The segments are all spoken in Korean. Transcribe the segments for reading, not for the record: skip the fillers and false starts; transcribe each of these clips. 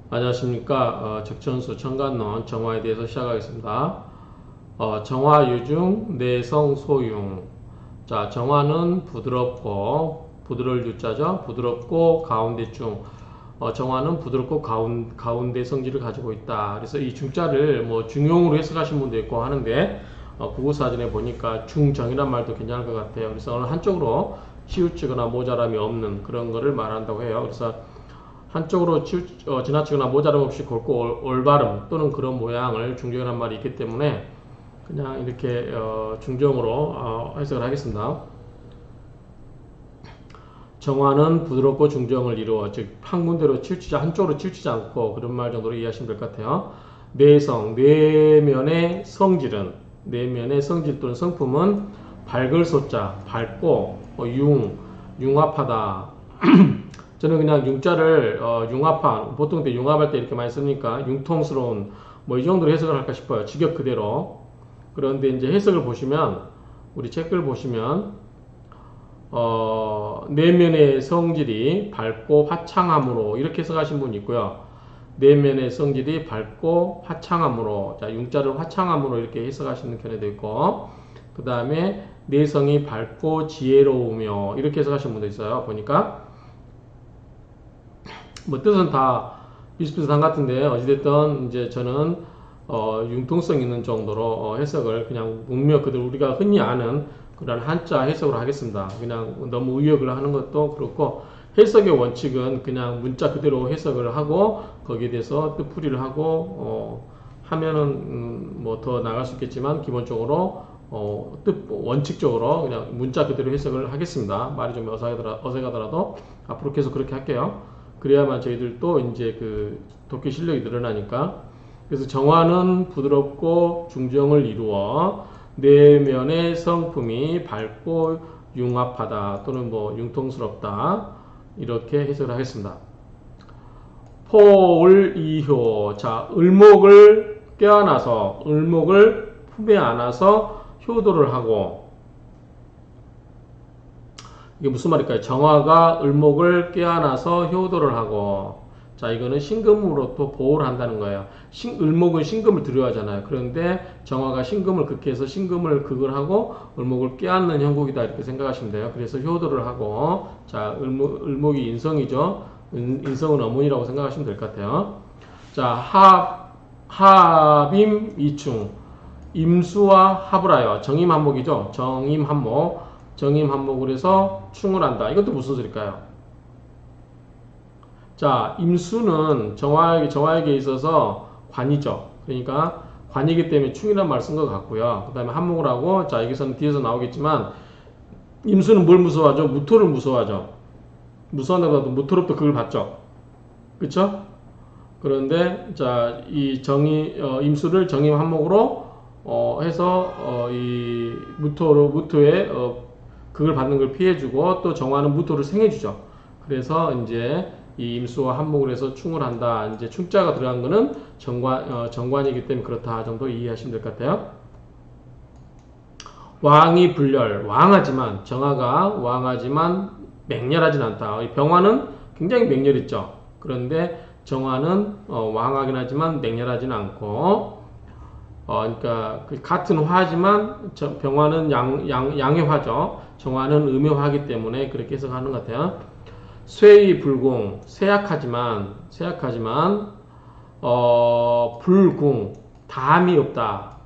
안녕하십니까. 적천수 청간론 정화에 대해서 시작하겠습니다. 정화 유중 내성 소융. 자, 정화는 부드럽고, 부드러울 유자죠. 부드럽고 가운데중. 정화는 부드럽고 가운데 성질을 가지고 있다. 그래서 이 중자를 뭐 중용으로 해석하신 분도 있고 하는데, 국어사전에 보니까 중정이란 말도 괜찮을 것 같아요. 그래서 어느 한쪽으로 치우치거나 모자람이 없는 그런 거를 말한다고 해요. 그래서 한쪽으로 지나치거나 모자람 없이 굵고 올바름 또는 그런 모양을 중정이라는 말이 있기 때문에 그냥 이렇게 중정으로 해석을 하겠습니다. 정화는 부드럽고 중정을 이루어 즉 한 군데로 한쪽으로 치우치지 않고 그런 말 정도로 이해하시면 될 것 같아요. 내성, 내면의 성질 또는 성품은 밝을 소자, 밝고 융합하다. 저는 그냥 융자를 융합한, 보통 때 융합할 때 이렇게 많이 쓰니까 융통스러운 뭐 이 정도로 해석을 할까 싶어요. 직역 그대로. 그런데 이제 해석을 보시면 우리 책을 보시면 내면의 성질이 밝고 화창함으로 이렇게 해석하신 분이 있고요. 내면의 성질이 밝고 화창함으로, 자, 융자를 화창함으로 이렇게 해석하시는 견해도 있고, 그 다음에 내성이 밝고 지혜로우며 이렇게 해석하시는 분도 있어요. 보니까 뭐 뜻은 다 비슷비슷한 것 같은데 어찌됐든 이제 저는 융통성 있는 정도로 해석을 그냥 문맥 그대로 우리가 흔히 아는 그런 한자 해석으로 하겠습니다. 그냥 너무 의역을 하는 것도 그렇고 해석의 원칙은 그냥 문자 그대로 해석을 하고 거기에 대해서 뜻풀이를 하고 하면은 뭐 더 나갈 수 있겠지만 기본적으로 원칙적으로 그냥 문자 그대로 해석을 하겠습니다. 말이 좀 어색하더라도 앞으로 계속 그렇게 할게요. 그래야만 저희들도 이제 그 독해 실력이 늘어나니까. 그래서 정화는 부드럽고 중정을 이루어 내면의 성품이 밝고 융합하다 또는 뭐 융통스럽다 이렇게 해석을 하겠습니다. 포울이효. 자, 을목을 껴안아서 을목을 품에 안아서 효도를 하고, 이게 무슨 말일까요? 정화가 을목을 껴안아서 효도를 하고, 자, 이거는 신금으로 또 보호를 한다는 거예요. 을목은 신금을 두려워하잖아요. 그런데 정화가 신금을 극해서 신금을 극을 하고 을목을 껴안는 형국이다 이렇게 생각하시면 돼요. 그래서 효도를 하고, 자, 을목이 인성이죠. 인성은 어머니라고 생각하시면 될 것 같아요. 자, 합임 이충. 임수와 합을 하여 정임한목이죠. 정임한목을 해서 충을 한다. 이것도 무슨 소리일까요? 자, 임수는 정화에게 있어서 관이죠. 그러니까 관이기 때문에 충이라는 말을 쓴 것 같고요. 그 다음에 한목을 하고, 자, 여기서는 뒤에서 나오겠지만 임수는 뭘 무서워하죠? 무토를 무서워하죠. 무서워한다고 해도 무토로부터 그걸 받죠. 그쵸? 그런데 자, 이 임수를 정임 한목으로 해서 이 무토의 그걸 받는 걸 피해주고 또 정화는 무토를 생해주죠. 그래서 이제 이 임수와 한목을 해서 충을 한다. 이제 충자가 들어간 거는 정관이기 때문에 그렇다 정도 이해하시면 될 것 같아요. 왕이 불렬, 정화가 왕하지만 맹렬하진 않다. 병화는 굉장히 맹렬했죠. 그런데 정화는 왕하긴 하지만 맹렬하진 않고, 그러니까 같은 화지만 병화는 양의 화죠. 정화는 음의 화이기 때문에 그렇게 해석하는 것 같아요. 쇠의 불공, 세약하지만 불궁, 담이 없다.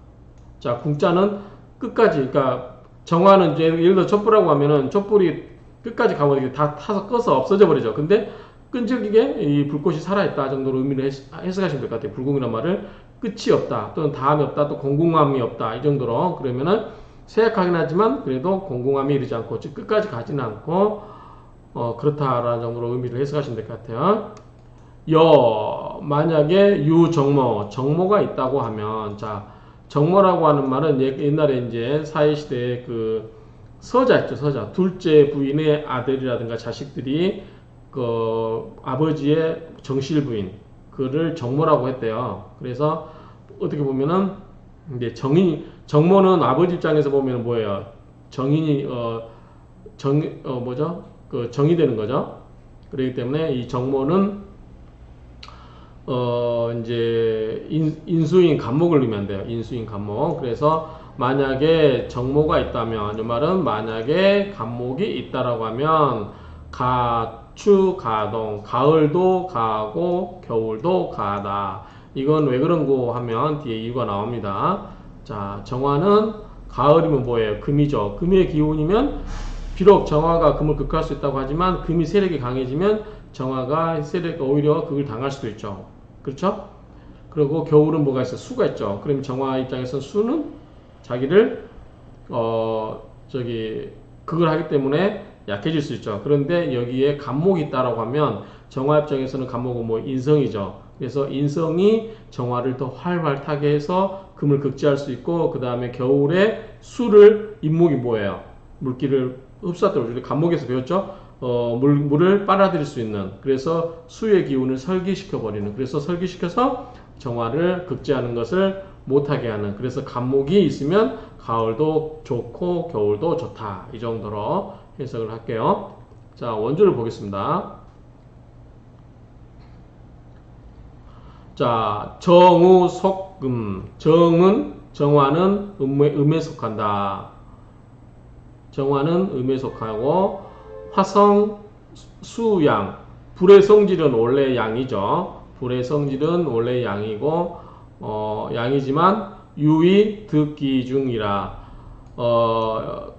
자, 궁자는 끝까지, 그러니까 정화는 이제 예를 들어 촛불이라고 하면은 촛불이 끝까지 가고 다 타서 꺼서 없어져 버리죠. 근데 끈질기게 이 불꽃이 살아있다 정도로 의미를 해석하시면 될 것 같아요. 불궁이란 말을 끝이 없다 또는 다음이 없다 또 공공함이 없다 이 정도로. 그러면은 세약하긴 하지만 그래도 공공함이 이르지 않고 즉 끝까지 가지는 않고 그렇다라는 정도로 의미를 해석하시면 될 것 같아요. 만약에 정모가 있다고 하면, 자, 정모라고 하는 말은 옛날에 이제 사회시대에 그 서자 있죠, 서자. 둘째 부인의 아들이라든가 자식들이 그 아버지의 정실 부인, 그를 정모라고 했대요. 그래서 어떻게 보면은 이제 정모는 아버지 입장에서 보면 뭐예요? 정인이, 뭐죠? 그 정이 되는 거죠. 그렇기 때문에 이 정모는 이제 인수인 간목을 넣으면 돼요. 인수인 간목. 그래서 만약에 정모가 있다면, 이 말은 만약에 간목이 있다라고 하면 가추, 가동, 가을도 가고 겨울도 가다. 이건 왜 그런고 하면 뒤에 이유가 나옵니다. 자, 정화는 가을이면 뭐예요? 금이죠. 금의 기운이면 비록 정화가 금을 극할 수 있다고 하지만 금이 세력이 강해지면 정화가 세력 오히려 극을 당할 수도 있죠. 그렇죠? 그리고 겨울은 뭐가 있어? 수가 있죠. 그럼 정화 입장에서 수는 자기를 극을 하기 때문에 약해질 수 있죠. 그런데 여기에 간목이 있다라고 하면 정화 입장에서는 간목은 뭐 인성이죠. 그래서 인성이 정화를 더 활발 타게 해서 금을 극지할 수 있고, 그 다음에 겨울에 수를, 인목이 뭐예요? 물기를 흡수하도록, 우리 간목에서 배웠죠? 물을 빨아들일 수 있는, 그래서 수의 기운을 설기시켜 버리는, 그래서 설기시켜서 정화를 극지하는 것을 못하게 하는, 그래서 간목이 있으면 가을도 좋고 겨울도 좋다. 이 정도로 해석을 할게요. 자, 원조를 보겠습니다. 자, 정우 속금. 정은, 정화는 음에 속한다. 정화는 음에 속하고, 화성, 수양. 불의 성질은 원래 양이죠. 불의 성질은 원래 양이고, 양이지만 유의 득기 중이라.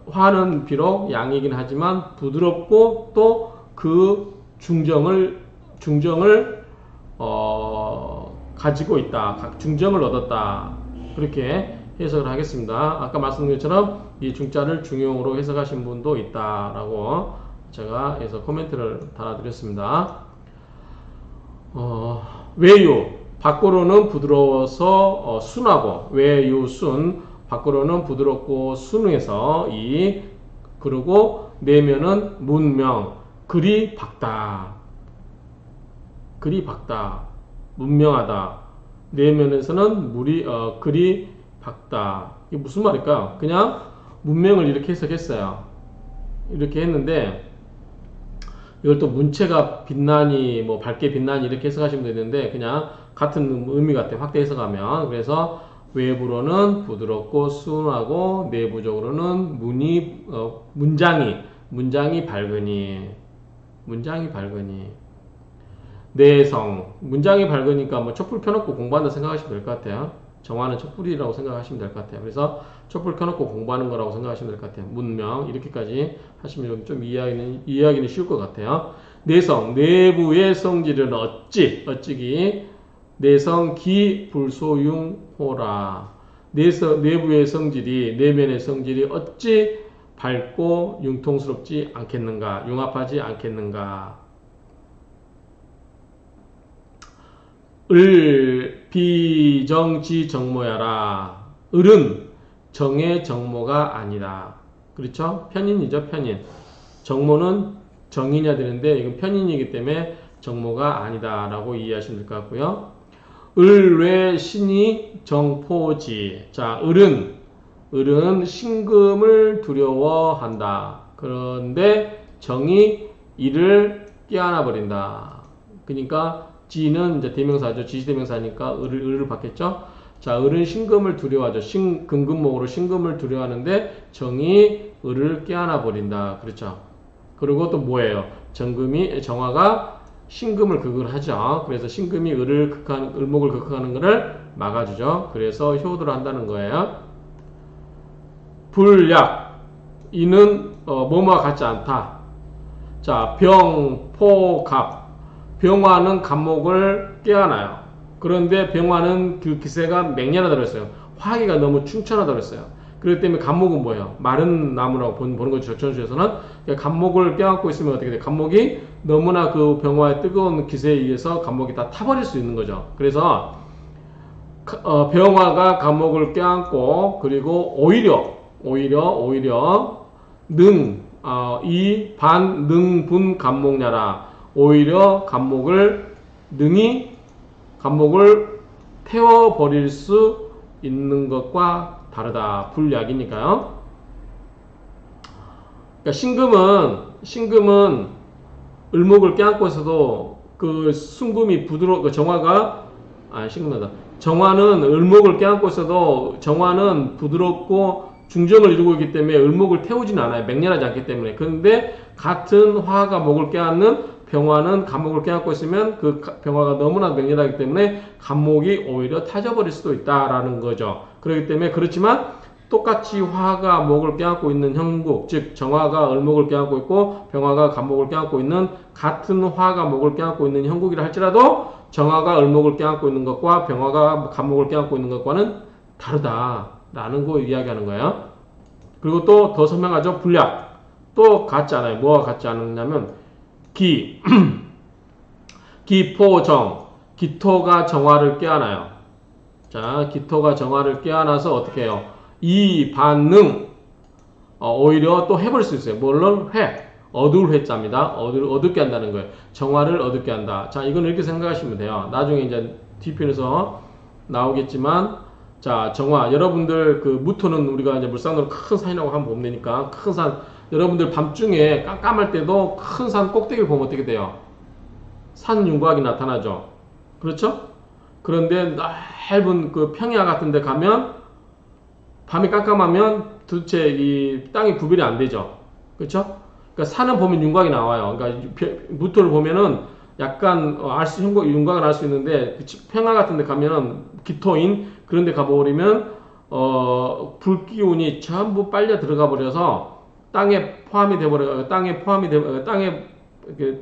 화는 비록 양이긴 하지만 부드럽고 또 그 중정을 가지고 있다. 중정을 얻었다. 그렇게 해석을 하겠습니다. 아까 말씀드린 것처럼 이 중자를 중용으로 해석하신 분도 있다라고 제가 해서 코멘트를 달아드렸습니다. 외유. 밖으로는 부드러워서 순하고, 외유 순. 밖으로는 부드럽고 순해서 이. 그리고 내면은 문명. 그리 밝다. 그리 밝다. 문명하다. 내면에서는 그리 밝다. 이게 무슨 말일까? 그냥 문명을 이렇게 해석했어요. 이렇게 했는데, 이걸 또 문체가 빛나니, 뭐 밝게 빛나니 이렇게 해석하시면 되는데, 그냥 같은 의미 같아요. 확대 해석하면. 그래서 외부로는 부드럽고 순하고, 내부적으로는 문장이 밝으니. 내성. 문장이 밝으니까 뭐 촛불 켜놓고 공부한다 생각하시면 될 것 같아요. 정화는 촛불이라고 생각하시면 될 것 같아요. 그래서 촛불 켜놓고 공부하는 거라고 생각하시면 될 것 같아요. 문명. 이렇게까지 하시면 좀 이해하기는 쉬울 것 같아요. 내성. 내부의 성질은 어찌기. 내성 기 불소융호라. 내부의 성질이, 내면의 성질이 어찌 밝고 융통스럽지 않겠는가. 융합하지 않겠는가. 을 비정지 정모야라. 을은 정의 정모가 아니다. 그렇죠? 편인이죠, 편인. 정모는 정인이야 되는데 이건 편인이기 때문에 정모가 아니다라고 이해하시면 될 것 같고요. 을외 신이 정포지. 자, 을은 신금을 두려워한다. 그런데 정이 이를 깨어나 버린다. 그러니까 지는 이제 대명사죠. 지시대명사니까 을을 받겠죠. 자, 을은 신금을 두려워하죠. 근금목으로 신금을 두려워하는데 정이 을을 깨어나 버린다. 그렇죠. 그리고 또 뭐예요? 정화가 신금을 극을 하죠. 그래서 신금이 을목을 극하는 것을 막아주죠. 그래서 효도를 한다는 거예요. 불약. 이는 뭐뭐와 같지 않다. 자, 병, 포, 갑. 병화는 간목을 깨어나요. 그런데 병화는 그 기세가 맹렬하다 그랬어요. 화기가 너무 충천하다 그랬어요. 그렇기 때문에 간목은 뭐예요? 마른 나무라고 보는 거죠. 전주에서는. 간목을 껴안고 있으면 어떻게 돼요? 간목이 너무나 그 병화의 뜨거운 기세에 의해서 간목이 다 타버릴 수 있는 거죠. 그래서 병화가 간목을 껴안고, 그리고 오히려 이 반 능분 간목냐라. 오히려 간목을 태워버릴 수 있는 것과 다르다. 불약이니까요. 그러니까 신금은 을목을 껴안고 있어도 그 순금이 그 정화가 식는다. 정화는 을목을 껴안고 있어도 정화는 부드럽고 중정을 이루고 있기 때문에 을목을 태우지는 않아요. 맹렬하지 않기 때문에. 그런데 같은 화가 목을 껴안는 병화는 간목을 껴안고 있으면 그 병화가 너무나 맹렬하기 때문에 간목이 오히려 타져버릴 수도 있다라는 거죠. 그렇기 때문에 그렇지만 똑같이 화가 목을 껴안고 있는 형국, 즉 정화가 을목을 껴안고 있고 병화가 간목을 껴안고 있는 같은 화가 목을 껴안고 있는 형국이라 할지라도 정화가 을목을 껴안고 있는 것과 병화가 간목을 껴안고 있는 것과는 다르다라는 거 이야기하는 거예요. 그리고 또 더 설명하죠. 분략. 또 같지 않아요. 뭐가 같지 않느냐면 기, 기포정, 기토가 정화를 껴안아요. 자, 기토가 정화를 껴안아서 어떻게 해요? 이 반능 오히려 또 해버릴 수 있어요. 물론 어두울 회자입니다. 어둡게 한다는 거예요. 정화를 어둡게 한다. 자, 이건 이렇게 생각하시면 돼요. 나중에 이제 뒤편에서 나오겠지만, 자, 정화. 여러분들 그 무토는 우리가 이제 물산으로 큰 산이라고 하면 보면 되니까 큰 산. 여러분들 밤중에 깜깜할 때도 큰 산 꼭대기를 보면 어떻게 돼요? 산 윤곽이 나타나죠. 그렇죠? 그런데 넓은 그 평야 같은 데 가면 밤이 깜깜하면 도대체 이 땅이 구별이 안 되죠. 그렇죠? 그러니까 산은 보면 윤곽이 나와요. 그러니까 무토를 보면은 약간 윤곽을 알 수 있는데 평야 같은 데 가면은 기토인 그런 데 가버리면 불기운이 전부 빨려 들어가 버려서 땅에 포함이 땅에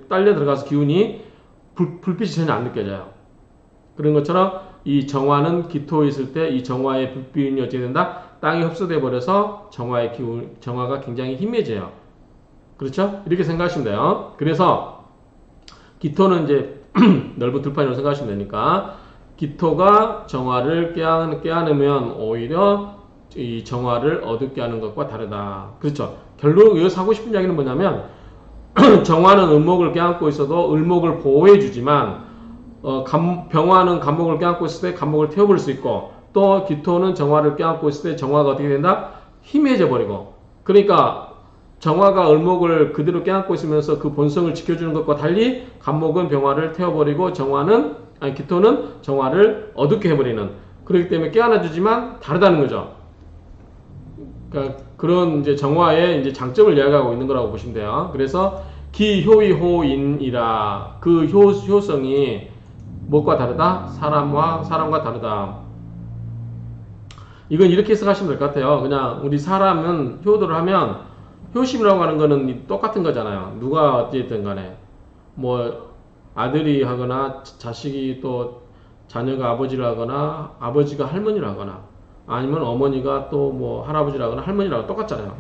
딸려 들어가서 기운이 불빛이 전혀 안 느껴져요. 그런 것처럼 이 정화는 기토에 있을 때 이 정화의 불기운이 어떻게 된다? 땅이 흡수돼 버려서 정화가 굉장히 희미해져요. 그렇죠? 이렇게 생각하시면 돼요. 그래서 기토는 이제 넓은 들판이라고 생각하시면 되니까 기토가 정화를 깨안으면 오히려 이 정화를 어둡게 하는 것과 다르다. 그렇죠? 결국 여기서 하고 싶은 이야기는 뭐냐면 정화는 을목을 껴안고 있어도 을목을 보호해 주지만 병화는 간목을 껴안고 있을 때 간목을 태워버릴 수 있고 또 기토는 정화를 껴안고 있을 때 정화가 어떻게 된다? 희미해져 버리고 그러니까 정화가 을목을 그대로 껴안고 있으면서 그 본성을 지켜주는 것과 달리 간목은 병화를 태워버리고 기토는 정화를 어둡게 해버리는 그렇기 때문에 껴안아주지만 다르다는 거죠. 그러니까 그런 이제 정화의 이제 장점을 이야기하고 있는 거라고 보시면 돼요. 그래서 기효의호인이라 그 효성이 무엇과 다르다? 사람과 다르다. 이건 이렇게 해석하시면 될 것 같아요. 그냥 우리 사람은 효도를 하면 효심이라고 하는 거는 똑같은 거잖아요. 누가 어찌됐든 간에 뭐 아들이 하거나 자식이 또 자녀가 아버지를 하거나 아버지가 할머니를 하거나 아니면 어머니가 또 뭐 할아버지라거나 할머니라고 똑같잖아요.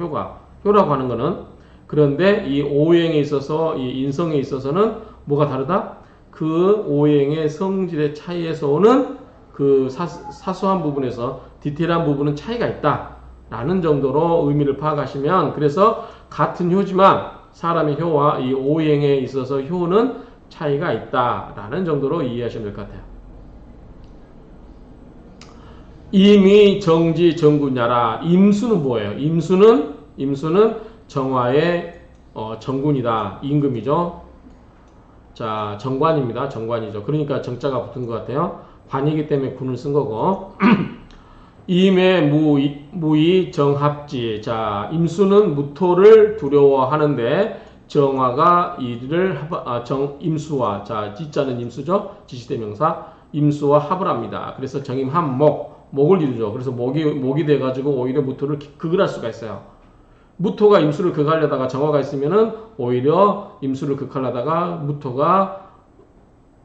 효라고 하는 거는. 그런데 이 오행에 있어서 이 인성에 있어서는 뭐가 다르다? 그 오행의 성질의 차이에서 오는 그 사소한 부분에서 디테일한 부분은 차이가 있다 라는 정도로 의미를 파악하시면 그래서 같은 효지만 사람의 효와 이 오행에 있어서 효는 차이가 있다 라는 정도로 이해하시면 될 것 같아요. 임이 정지 정군야라. 임수는 뭐예요? 임수는 정화의 정군이다. 임금이죠. 자, 정관입니다. 정관이죠. 그러니까 정자가 붙은 것 같아요. 관이기 때문에 군을 쓴 거고. 임의 무의 정합지. 자, 임수는 무토를 두려워하는데 정화가 이를 임수와 자, 지자는 임수죠. 지시대명사 임수와 합을 합니다. 그래서 정임합 목을 이루죠. 그래서 목이 돼가지고 오히려 무토를 극을 할 수가 있어요. 무토가 임수를 극하려다가 정화가 있으면은 오히려 임수를 극하려다가 무토가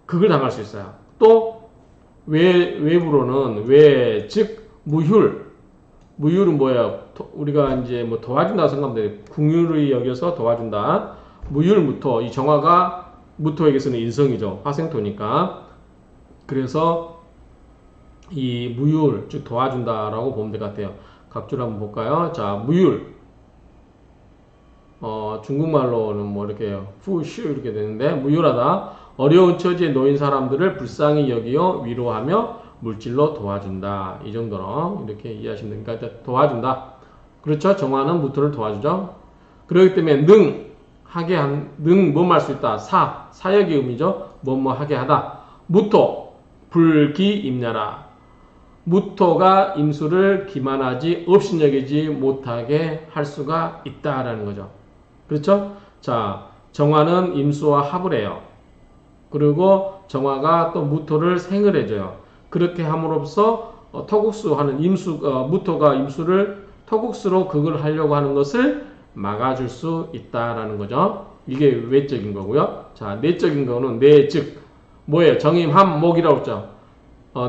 극을 당할 수 있어요. 또 외부로는 즉 무휼은 뭐예요? 우리가 이제 뭐 도와준다 생각하면 돼요. 궁유를 여겨서 도와준다. 무토 이 정화가 무토에게서는 인성이죠. 화생토니까. 그래서 이 무율 즉 도와준다라고 보면 될 것 같아요. 각주를 한번 볼까요? 자, 무율 중국말로는 뭐 이렇게 해요. 푸슈 이렇게 되는데 무율하다. 어려운 처지에 놓인 사람들을 불쌍히 여기어 위로하며 물질로 도와준다. 이 정도로 이렇게 이해하시면 됩니다. 그러니까 도와준다. 그렇죠? 정화는 무토를 도와주죠. 그렇기 때문에 뭐할 수 있다. 사역의 의미죠. 뭐뭐 하게 하다. 무토 불기 임냐라. 무토가 임수를 기만하지 업신여기지 못하게 할 수가 있다라는 거죠. 그렇죠? 자, 정화는 임수와 합을 해요. 그리고 정화가 또 무토를 생을 해줘요. 그렇게 함으로써 토국수 하는 무토가 임수를 토국수로 극을 하려고 하는 것을 막아줄 수 있다라는 거죠. 이게 외적인 거고요. 자, 내적인 거는 내즉 뭐예요? 정임함 목이라고 했죠.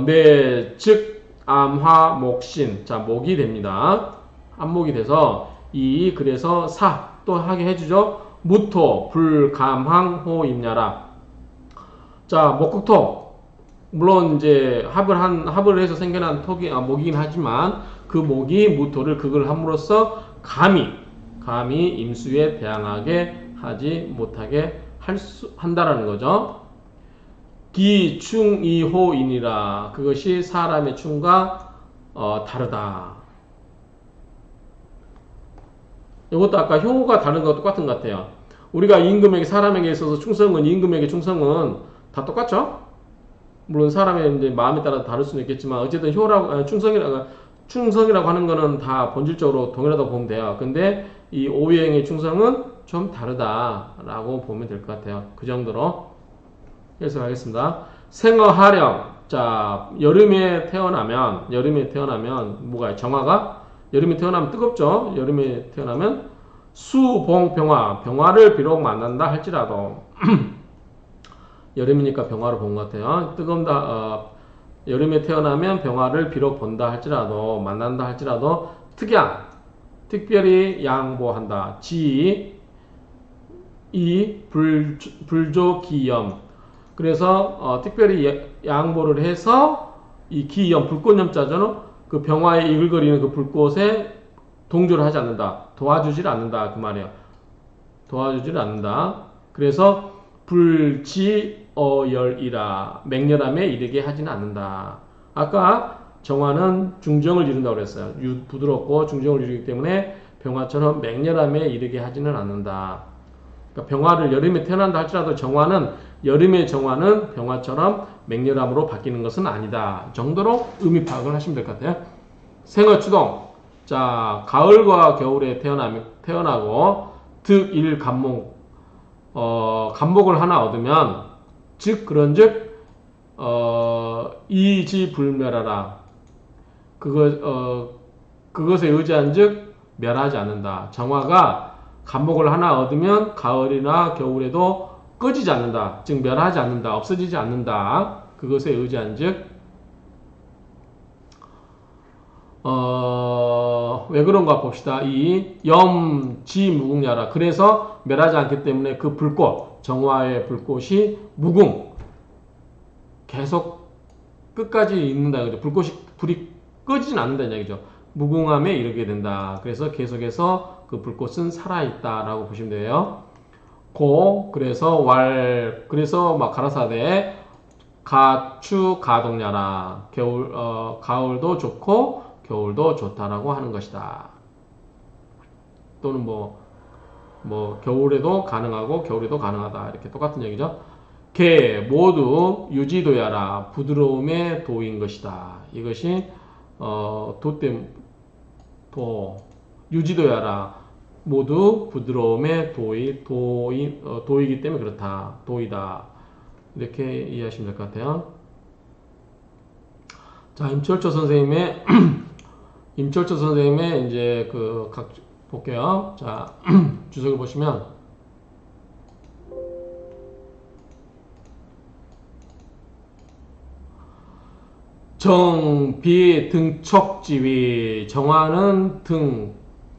내즉 암화 목신. 자, 목이 됩니다. 한목이 돼서 그래서 또 하게 해주죠. 무토 불감항호 임야라. 자, 목국토. 물론 이제 합을 해서 생겨난 목이긴 하지만 그 목이 무토를 극을 함으로써 감히 임수에 대항하게 하지 못하게 한다라는 거죠. 기충이호인이라. 그것이 사람의 충과 다르다. 이것도 아까 효가 다른 거 똑같은 것 같아요. 우리가 사람에게 있어서 임금에게 충성은 다 똑같죠? 물론 사람의 이제 마음에 따라 다를 수는 있겠지만 어쨌든 충성이라고 하는 거는 다 본질적으로 동일하다고 보면 돼요. 근데 이 오유행의 충성은 좀 다르다라고 보면 될 것 같아요. 그 정도로 해석하겠습니다. 생어하령. 자, 여름에 태어나면 뭐가 정화가 여름에 태어나면 뜨겁죠. 여름에 태어나면 병화를 비록 만난다 할지라도 여름이니까 병화를 본 것 같아요. 여름에 태어나면 병화를 비록 본다 할지라도 만난다 할지라도 특별히 양보한다. 불조기염. 그래서 특별히 양보를 해서 이 기염 불꽃염자죠. 그 병화에 이글거리는 그 불꽃에 동조를 하지 않는다. 도와주질 않는다. 그 말이에요. 도와주질 않는다. 그래서 불지어열이라. 맹렬함에 이르게 하지는 않는다. 아까 정화는 중정을 이룬다고 그랬어요. 부드럽고 중정을 이루기 때문에 병화처럼 맹렬함에 이르게 하지는 않는다. 그러니까 병화를 여름에 태어난다 할지라도 여름의 정화는 병화처럼 맹렬함으로 바뀌는 것은 아니다. 정도로 의미 파악을 하시면 될 것 같아요. 생어추동. 자, 가을과 겨울에 태어나고 득일 간목. 간목을 하나 얻으면 그런즉 이지불멸하라. 그것에 의지한즉 멸하지 않는다. 정화가 간목을 하나 얻으면 가을이나 겨울에도 꺼지지 않는다. 즉 멸하지 않는다. 없어지지 않는다. 그것에 의지한즉 왜 그런가 봅시다. 이 염지무궁야라. 그래서 멸하지 않기 때문에 그 불꽃, 정화의 불꽃이 계속 끝까지 있는다. 그죠? 불이 꺼지진 않는다는 얘기죠. 무궁함에 이르게 된다. 그래서 계속해서 그 불꽃은 살아있다라고 보시면 돼요. 그래서 막 가라사대 가동야라. 가을도 좋고 겨울도 좋다라고 하는 것이다. 또는 겨울에도 가능하고 겨울에도 가능하다. 이렇게 똑같은 얘기죠. 모두 유지도야라. 부드러움의 도인 것이다. 이것이 유지도야라. 모두 부드러움의 도이기 때문에 그렇다. 도이다. 이렇게 이해하시면 될 것 같아요. 자, 임철초 선생님의 이제 볼게요. 자, 주석을 보시면 정비 등촉지위. 정화는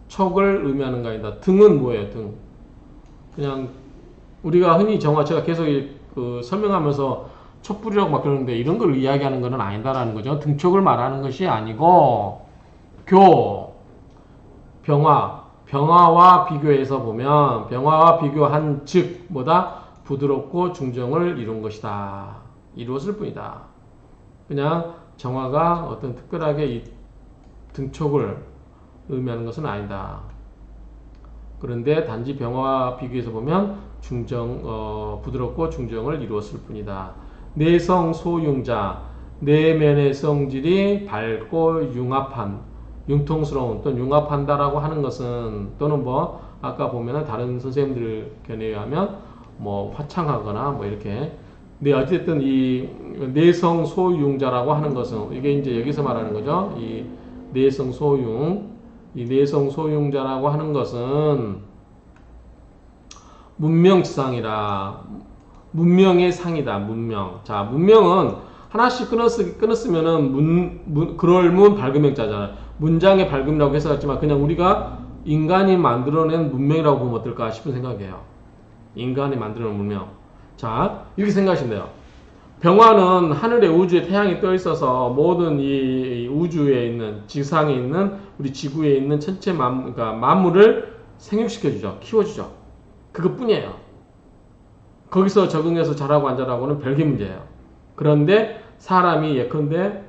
촉을 의미하는 거 아니다. 등은 뭐예요? 그냥 우리가 흔히 제가 계속 설명하면서 촉불이라고 막 그러는데 이런 걸 이야기하는 것은 아니다라는 거죠. 등촉을 말하는 것이 아니고 병화와 비교해서 보면 병화와 비교한 즉 부드럽고 중정을 이룬 것이다. 이루었을 뿐이다. 그냥 정화가 어떤 특별하게 이 등촉을 의미하는 것은 아니다. 그런데 단지 병화와 비교해서 보면 부드럽고 중정을 이루었을 뿐이다. 내성 소융자, 내면의 성질이 밝고 융합한, 융통스러운 또는 융합한다라고 하는 것은 또는 뭐 아까 보면은 다른 선생님들 견해에 의하면 뭐 화창하거나 뭐 이렇게 어쨌든 이 내성 소융자라고 하는 것은 이게 이제 여기서 말하는 거죠. 이 내성 소융자라고 하는 것은 문명지상이라 문명의 상이다. 문명. 자, 문명은 하나씩 끊었으면은 그럴문 밝음명자잖아요. 문장의 밝음이라고 해석했지만 그냥 우리가 인간이 만들어낸 문명이라고 보면 어떨까 싶은 생각이에요. 인간이 만들어낸 문명. 자, 이렇게 생각하시면 돼요. 병화는 하늘에 우주에 태양이 떠 있어서 모든 이 우주에 있는 지상에 있는 우리 지구에 있는 전체 그러니까 만물을 생육시켜주죠. 키워주죠. 그것뿐이에요. 거기서 적응해서 자라고 안 자라고는 별개 문제예요. 그런데 사람이 예컨대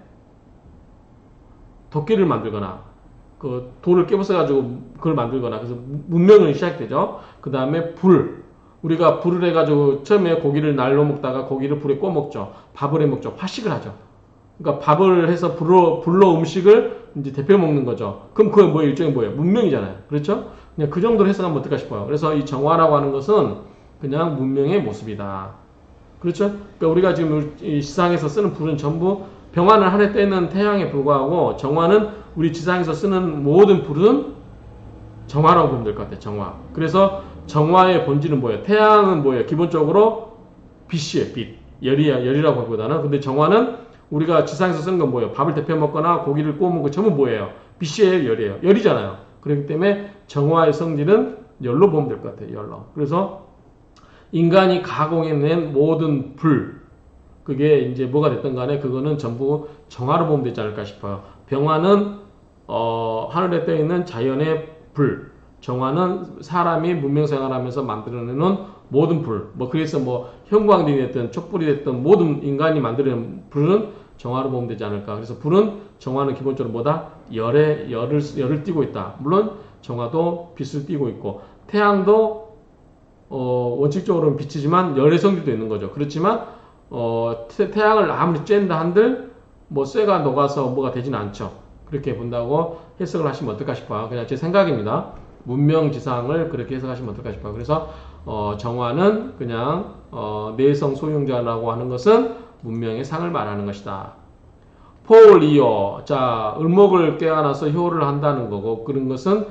도끼를 만들거나 그 돌을 깨부숴가지고 그걸 만들거나 그래서 문명이 시작되죠. 그 다음에 우리가 불을 해가지고 처음에 고기를 날로 먹다가 고기를 불에 구워 먹죠. 밥을 해 먹죠. 화식을 하죠. 그러니까 밥을 해서 불로 음식을 이제 데펴 먹는 거죠. 그럼 그게 뭐예요? 일종의 뭐예요? 문명이잖아요. 그렇죠? 그냥 그 정도로 해석하면 어떨까 싶어요. 그래서 이 정화라고 하는 것은 그냥 문명의 모습이다. 그렇죠? 그러니까 우리가 지금 이 지상에서 쓰는 불은 전부 병화는 하늘에 뜨는 태양에 불과하고 정화는 우리 지상에서 쓰는 모든 불은 정화라고 보면 될 것 같아요. 정화. 그래서 정화의 본질은 뭐예요? 태양은 뭐예요? 기본적으로 빛이에요. 빛. 열이라고 하기보다는. 근데 정화는 우리가 지상에서 쓰는 건 뭐예요? 밥을 데펴 먹거나 고기를 구워 먹고 전부 뭐예요? 빛이에요? 열이에요? 열이잖아요. 그렇기 때문에 정화의 성질은 열로 보면 될 것 같아요. 열로. 그래서 인간이 가공해낸 모든 불, 그게 이제 뭐가 됐든 간에 그거는 전부 정화로 보면 되지 않을까 싶어요. 병화는 하늘에 떠 있는 자연의 불, 정화는 사람이 문명생활하면서 만들어내는 모든 불. 그래서 형광등이 됐든 촛불이 됐든 모든 인간이 만들어낸 불은 정화로 보면 되지 않을까. 그래서 불은 정화는 기본적으로 뭐다? 열을 띠고 있다. 물론 정화도 빛을 띠고 있고 태양도 원칙적으로는 빛이지만 열의 성질도 있는 거죠. 그렇지만 태양을 아무리 쬐다 한들 쇠가 녹아서 뭐가 되지는 않죠. 그렇게 본다고 해석을 하시면 어떨까 싶어요. 그냥 제 생각입니다. 문명지상을 그렇게 해석하시면 어떨까 싶어요. 그래서 정화는 그냥 내성 소용자라고 하는 것은 문명의 상을 말하는 것이다. 폴이요. 자, 을목을 깨어나서 효를 한다는 거고 그런 것은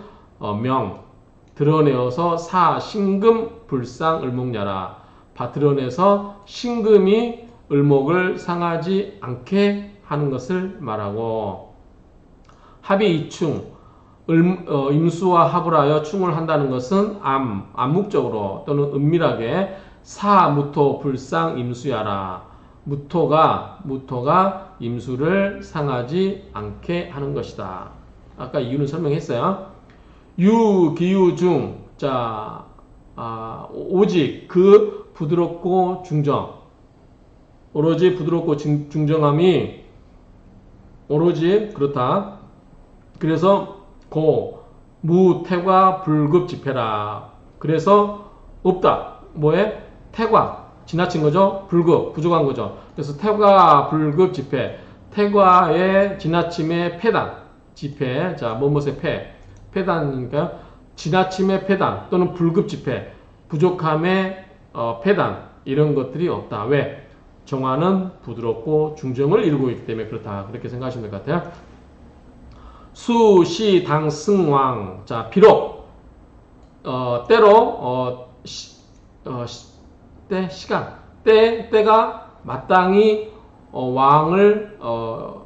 드러내어서 신금 불상 을목야라. 드러내서 신금이 을목을 상하지 않게 하는 것을 말하고 합이 이충 임수와 합을 하여 충을 한다는 것은 암묵적으로 또는 은밀하게 무토 불상 임수야라. 무토가 임수를 상하지 않게 하는 것이다. 아까 이유는 설명했어요. 기유중. 자, 오직 그 부드럽고 중정. 오로지 부드럽고 중정함이 오로지 그렇다. 그래서 무태과 불급지패라. 그래서 없다. 뭐에? 태과. 지나친 거죠? 불급. 부족한 거죠. 그래서 태과 불급지패. 태과의 지나침의 패단. 지패. 자, 뭐뭐의 패단이니까 지나침의 패단 또는 불급지패. 부족함의 패단. 이런 것들이 없다. 왜? 정화는 부드럽고 중정을 이루고 있기 때문에 그렇다. 그렇게 생각하시면 될 것 같아요. 시, 당, 승왕. 자, 비록, 때로, 때가 마땅히, 왕을,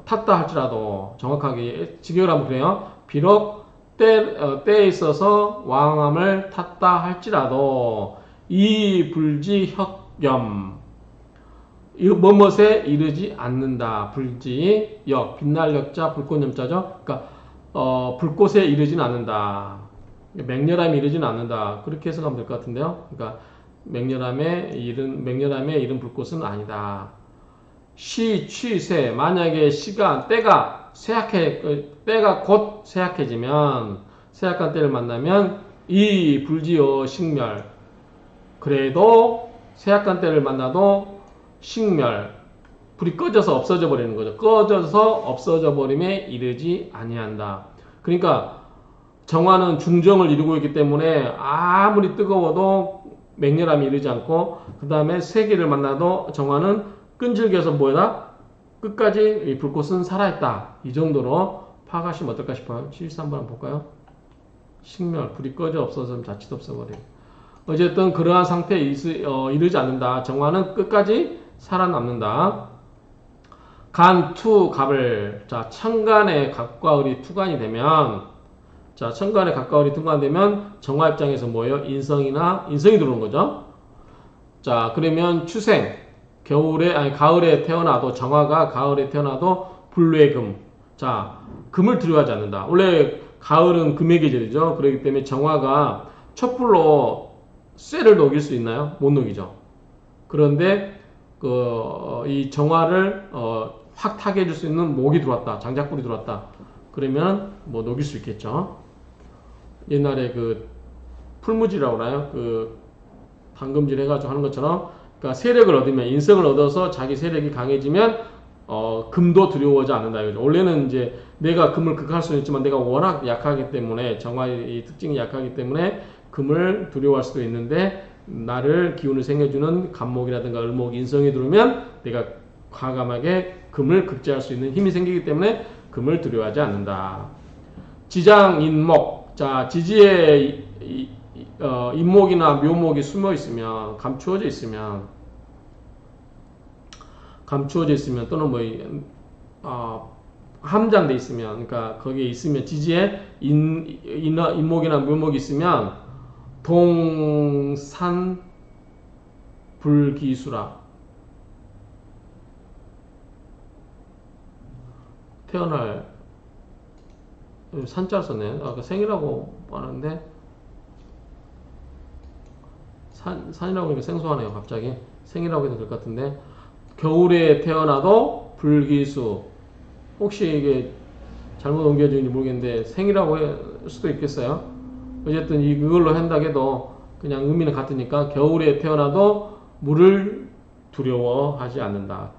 탔다 할지라도, 정확하게 직역을 하면 그래요. 비록, 때에 있어서 왕함을 탔다 할지라도, 이 불지 혁염. 뭐뭇에 이르지 않는다. 불지, 빛날 역자, 불꽃염자죠. 그러니까, 불꽃에 이르지는 않는다. 맹렬함에 이르지는 않는다. 그렇게 해석하면 될 것 같은데요. 그러니까, 맹렬함에 이른 불꽃은 아니다. 취세. 만약에 때가 곧 쇠약해지면, 쇠약한 때를 만나면, 이 불지어 식멸. 그래도 세약간 때를 만나도 식멸, 불이 꺼져서 없어져 버리는 거죠. 꺼져서 없어져 버림에 이르지 아니한다. 그러니까 정화는 중정을 이루고 있기 때문에 아무리 뜨거워도 맹렬함이 이르지 않고, 그 다음에 세기를 만나도 정화는 끈질겨서 뭐다? 끝까지 이 불꽃은 살아있다. 이 정도로 파악하시면 어떨까 싶어요. 73번 한번 볼까요? 식멸, 불이 꺼져 없어서 자칫 없어버려. 어쨌든 그러한 상태에 이르지 않는다. 정화는 끝까지 살아남는다. 간, 투, 갑을. 자, 천간의 갑과 을이 투간이 되면, 자, 천간의 갑과 을이 투간이 되면 정화 입장에서 뭐예요? 인성이 들어오는 거죠. 자, 그러면 추생, 가을에 태어나도, 정화가 가을에 태어나도 불외금. 자, 금을 두려워하지 않는다. 원래 가을은 금의 계절이죠. 그렇기 때문에 정화가 촛불로 쇠를 녹일 수 있나요? 못 녹이죠. 그런데 이 정화를 확 타게 해줄 수 있는 목이 들어왔다. 장작불이 들어왔다. 그러면 뭐 녹일 수 있겠죠. 옛날에 그 풀무지라고 하나요? 그 당금질 해가지고 하는 것처럼, 그러니까 세력을 얻으면, 인성을 얻어서 자기 세력이 강해지면 금도 두려워하지 않는다. 원래는 이제 내가 금을 극할 수는 있지만 내가 워낙 약하기 때문에, 정화의 특징이 약하기 때문에 금을 두려워할 수도 있는데, 나를 기운을 생겨주는 간목이라든가 을목, 인성이 들어오면 내가 과감하게 금을 극제할 수 있는 힘이 생기기 때문에 금을 두려워하지 않는다. 지장, 인목. 자, 지지에 인목이나 묘목이 숨어 있으면, 감추어져 있으면 또는 함장돼 있으면, 그러니까 거기에 있으면, 지지에 인목이나 묘목이 있으면 동산 불기수라. 태어날, 산자를 썼네. 아까 생이라고 하는데 산이라고 하니까 생소하네요. 갑자기 생이라고 해도 될 것 같은데, 겨울에 태어나도 불기수. 혹시 이게 잘못 옮겨지는지 모르겠는데 생이라고 할 수도 있겠어요. 어쨌든 이걸로 한다고 해도 그냥 의미는 같으니까, 겨울에 태어나도 물을 두려워하지 않는다.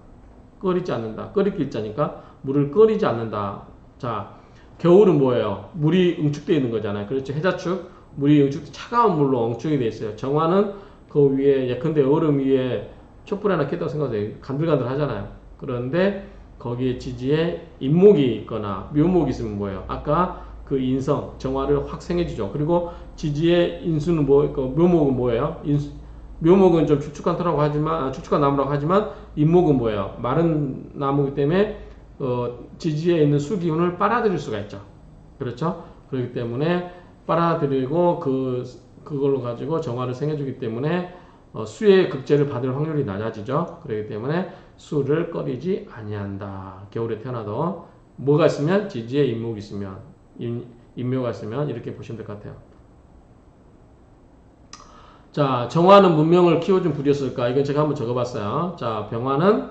끓이지 않는다. 끓일 길자니까 물을 끓이지 않는다. 자, 겨울은 뭐예요? 물이 응축되어 있는 거잖아요. 그렇죠. 해자축, 물이 차가운 물로 응축이 되어 있어요. 정화는 그 위에, 예컨대 얼음 위에 촛불 하나 켰다고 생각하세요. 간들간들 하잖아요. 그런데 거기에 지지에 인목이 있거나 묘목이 있으면 뭐예요? 아까 그 인성, 정화를 확 생해주죠. 그리고 지지의 인수는 묘목은 뭐예요? 묘목은 좀 축축한 토라고 하지만, 축축한 나무라고 하지만, 인목은 뭐예요? 마른 나무이기 때문에 지지에 있는 수 기운을 빨아들일 수가 있죠. 그렇죠? 그렇기 때문에 빨아들이고 그걸로 가지고 정화를 생해주기 때문에 수의 극제를 받을 확률이 낮아지죠. 그렇기 때문에 수를 꺼리지 아니한다. 겨울에 태어나도 뭐가 있으면, 지지에 인목이 있으면, 인묘가 있으면, 이렇게 보시면 될 것 같아요. 자, 정화는 문명을 키워준 불이었을까? 이건 제가 한번 적어봤어요. 자, 병화는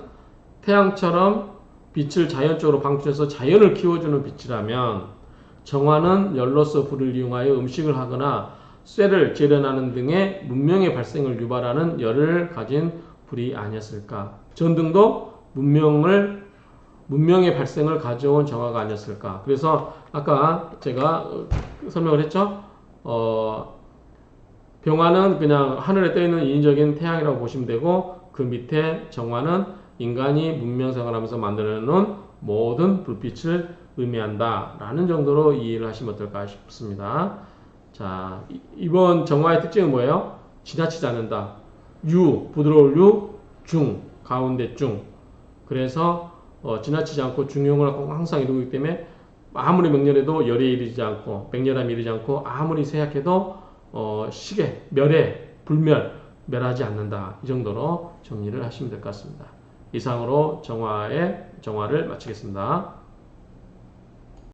태양처럼 빛을 자연적으로 방출해서 자연을 키워주는 빛이라면, 정화는 열로서 불을 이용하여 음식을 하거나 쇠를 재련하는 등의 문명의 발생을 유발하는 열을 가진 불이 아니었을까? 전등도 문명의 발생을 가져온 정화가 아니었을까? 그래서 아까 제가 설명을 했죠? 병화는 그냥 하늘에 떠있는 인위적인 태양이라고 보시면 되고, 그 밑에 정화는 인간이 문명생활하면서 만들어놓은 모든 불빛을 의미한다 라는 정도로 이해를 하시면 어떨까 싶습니다. 자, 이번 정화의 특징은 뭐예요? 지나치지 않는다. 부드러울 중, 가운데 중. 그래서 지나치지 않고 중용을 항상 이루고 있기 때문에 아무리 맹렬해도 열에 이르지 않고, 맹렬함이 이르지 않고, 아무리 세약해도 멸하지 않는다. 이 정도로 정리를 하시면 될 것 같습니다. 이상으로 정화를 마치겠습니다.